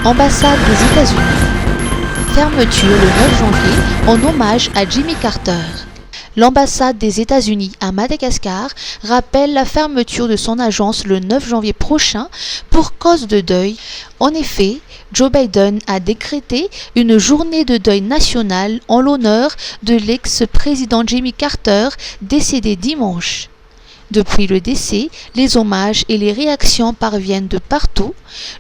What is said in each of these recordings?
Ambassade des États-Unis. Fermeture le 9 janvier en hommage à Jimmy Carter. L'ambassade des États-Unis à Madagascar rappelle la fermeture de son agence le 9 janvier prochain pour cause de deuil. En effet, Joe Biden a décrété une journée de deuil national en l'honneur de l'ex-président Jimmy Carter décédé dimanche. Depuis le décès, les hommages et les réactions parviennent de partout.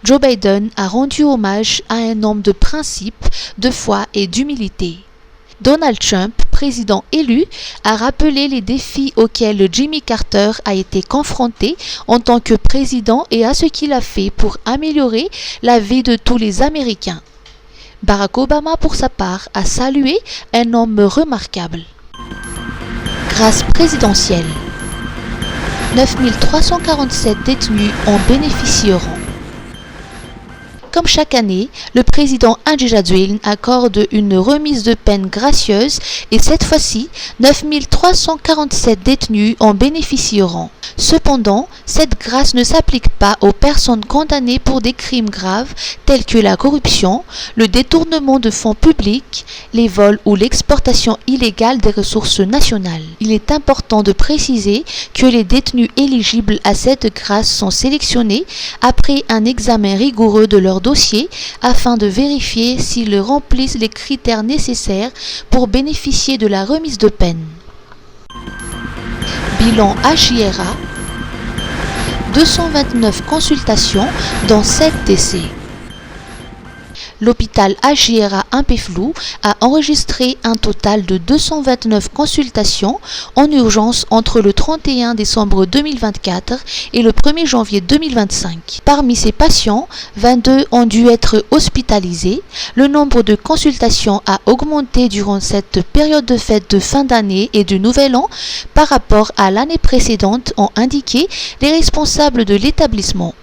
Joe Biden a rendu hommage à un homme de principe, de foi et d'humilité. Donald Trump, président élu, a rappelé les défis auxquels Jimmy Carter a été confronté en tant que président et à ce qu'il a fait pour améliorer la vie de tous les Américains. Barack Obama, pour sa part, a salué un homme remarquable. Grâce présidentielle. 9347 détenus en bénéficieront. Comme chaque année, le président Andry Rajoelina accorde une remise de peine gracieuse et cette fois-ci, 9347 détenus en bénéficieront. Cependant, cette grâce ne s'applique pas aux personnes condamnées pour des crimes graves tels que la corruption, le détournement de fonds publics, les vols ou l'exportation illégale des ressources nationales. Il est important de préciser que les détenus éligibles à cette grâce sont sélectionnés après un examen rigoureux de leur dossier afin de vérifier s'ils remplissent les critères nécessaires pour bénéficier de la remise de peine. Bilan HIRA, 229 consultations dont 7 décès. L'hôpital HIRA Impeflou a enregistré un total de 229 consultations en urgence entre le 31 décembre 2024 et le 1er janvier 2025. Parmi ces patients, 22 ont dû être hospitalisés. Le nombre de consultations a augmenté durant cette période de fête de fin d'année et du Nouvel An par rapport à l'année précédente, ont indiqué les responsables de l'établissement.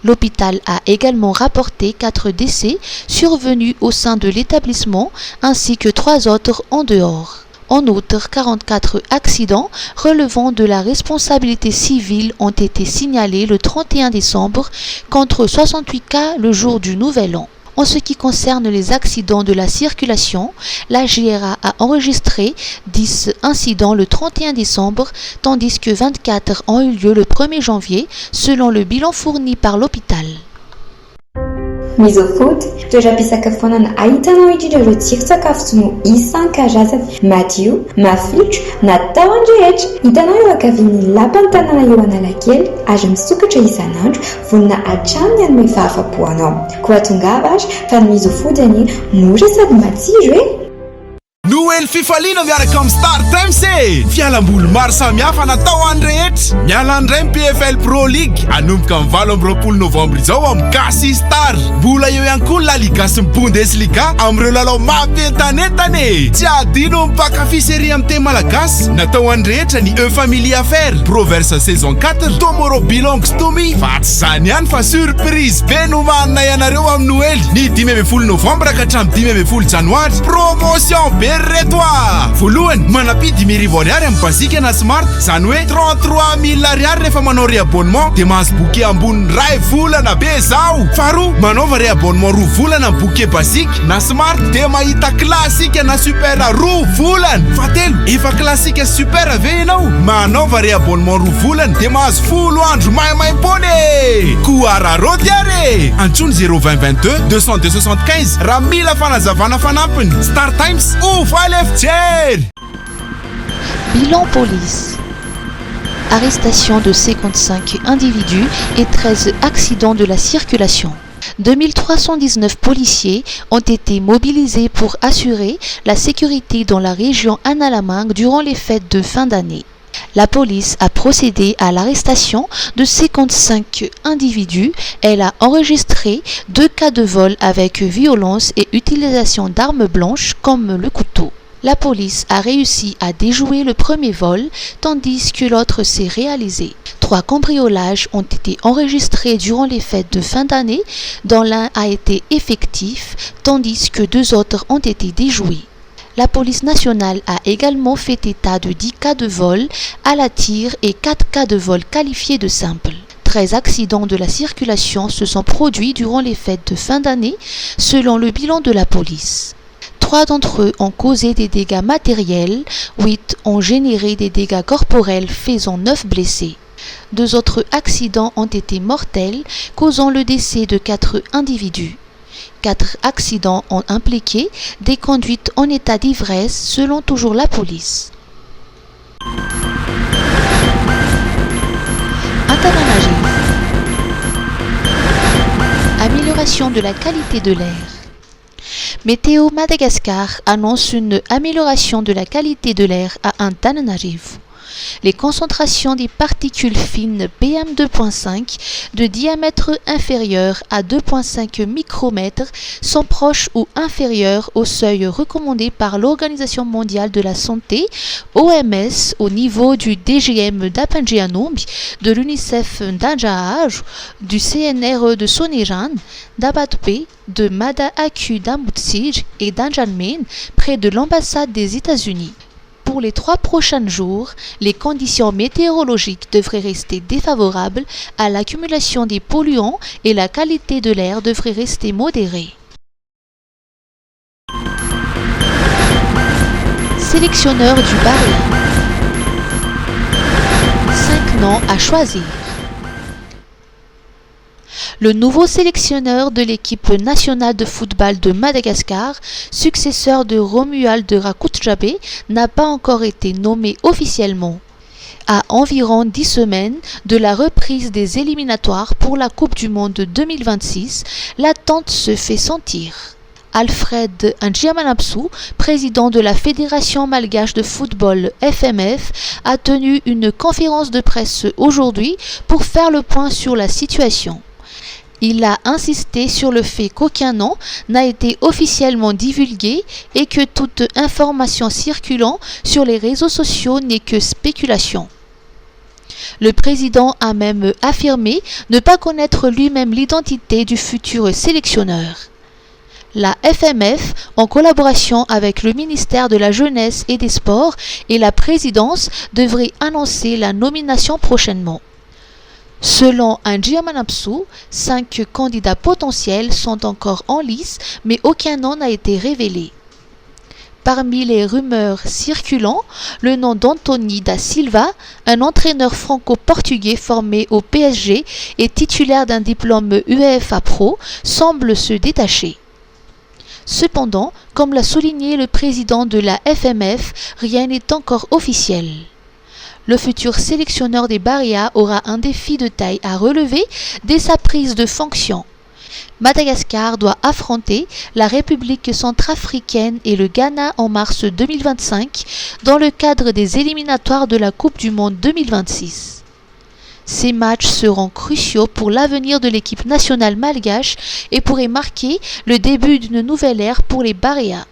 L'hôpital a également rapporté 4 décès survenus au sein de l'établissement ainsi que 3 autres en dehors. En outre, 44 accidents relevant de la responsabilité civile ont été signalés le 31 décembre contre 68 cas le jour du Nouvel An. En ce qui concerne les accidents de la circulation, la GRA a enregistré 10 incidents le 31 décembre, tandis que 24 ont eu lieu le 1er janvier, selon le bilan fourni par l'hôpital. Misofood, toeram-pisakafoanana ahitanao indrindra tsiro-tsakafo no isan-karazany madio, mafilotra, natao andrehitra. Hitanao eo ankavian'ny lapan'ny tanàna eo Analakely ary misokatra isan'andro vonona hatramin'ny hanome fahafapoanao. Koa tongava ary fa ny Misofood any mora sady matsiro e! Noely fifaliana miaraka amin'ny Star Times e! Fialamboly maro samihafa natao any rehetra. Miala andray ny PFL Pro League anomboka amin'ny 7 novambra izao amin'ny Gasy Star. Mbola eo ihany koa La Liga sy ny Bundesliga amin'ireo lalao mampientanentana e! Tsy adino mpakafy série amin'ny teny malagasy. Natao any rehetra ny E Family Affaires, Proverse saison 4, Tomorrow Belongs to Me. Fa tsy zany ihany fa surprise be no manana ianareo amin'ny Noely. Ny 15 novambra ka hatramin'ny 15 janoary. Promotion be Retoa! Voalohany, manampy 10,000 ariary amin'ny Basique na Smart, zany hoe 33,000 ariary rehefa manao réabonnement dia mahazo bouquet ambony ray volana be zao. Faharoa, manaova réabonnement 2 volana amin'ny bouquet Basique na Smart dia mahita classique na super 2 volana. Fahatelo, efa classique super ave ianao, manaova réabonnement 2 volana dia mahazo folo andro maimaimpony. Koararody are! Antsoiny 02022 202 raha mila fanazavana fanampiny. Star Times, Bilan police. Arrestation de 55 individus et 13 accidents de la circulation. 2319 policiers ont été mobilisés pour assurer la sécurité dans la région Analamang durant les fêtes de fin d'année. La police a procédé à l'arrestation de 55 individus. Elle a enregistré 2 cas de vol avec violence et utilisation d'armes blanches comme le couteau. La police a réussi à déjouer le premier vol, tandis que l'autre s'est réalisé. 3 cambriolages ont été enregistrés durant les fêtes de fin d'année, dont l'un a été effectif, tandis que 2 autres ont été déjoués. La police nationale a également fait état de 10 cas de vol à la tire et 4 cas de vol qualifiés de simples. 13 accidents de la circulation se sont produits durant les fêtes de fin d'année, selon le bilan de la police. 3 d'entre eux ont causé des dégâts matériels, 8 ont généré des dégâts corporels faisant 9 blessés. 2 autres accidents ont été mortels, causant le décès de 4 individus. 4 accidents ont impliqué des conduites en état d'ivresse selon toujours la police. Antananarivo. Amélioration de la qualité de l'air. Météo Madagascar annonce une amélioration de la qualité de l'air à Antananarivo. Les concentrations des particules fines PM2.5 de diamètre inférieur à 2.5 micromètres sont proches ou inférieures au seuil recommandé par l'Organisation mondiale de la santé, OMS, au niveau du DGM d'Apangianombi, de l'UNICEF d'Anjaaj, du CNRE de Sonejan, d'Abatpe, de Mada-Aku d'Ambutsij et d'Anjanmen, près de l'ambassade des États-Unis. Pour les 3 prochains jours, les conditions météorologiques devraient rester défavorables à l'accumulation des polluants et la qualité de l'air devrait rester modérée. Sélectionneur du Barea. 5 noms à choisir. Le nouveau sélectionneur de l'équipe nationale de football de Madagascar, successeur de Romuald Rakotjabe, n'a pas encore été nommé officiellement. À environ 10 semaines de la reprise des éliminatoires pour la Coupe du Monde 2026, l'attente se fait sentir. Alfred Ndjiamanapsou, président de la Fédération malgache de football FMF, a tenu une conférence de presse aujourd'hui pour faire le point sur la situation. Il a insisté sur le fait qu'aucun nom n'a été officiellement divulgué et que toute information circulant sur les réseaux sociaux n'est que spéculation. Le président a même affirmé ne pas connaître lui-même l'identité du futur sélectionneur. La FMF, en collaboration avec le ministère de la Jeunesse et des Sports et la présidence, devrait annoncer la nomination prochainement. Selon Ndjiamanapsou, 5 candidats potentiels sont encore en lice, mais aucun nom n'a été révélé. Parmi les rumeurs circulant, le nom d'Anthony da Silva, un entraîneur franco-portugais formé au PSG et titulaire d'un diplôme UEFA Pro, semble se détacher. Cependant, comme l'a souligné le président de la FMF, rien n'est encore officiel. Le futur sélectionneur des Barea aura un défi de taille à relever dès sa prise de fonction. Madagascar doit affronter la République centrafricaine et le Ghana en mars 2025 dans le cadre des éliminatoires de la Coupe du Monde 2026. Ces matchs seront cruciaux pour l'avenir de l'équipe nationale malgache et pourraient marquer le début d'une nouvelle ère pour les Barea.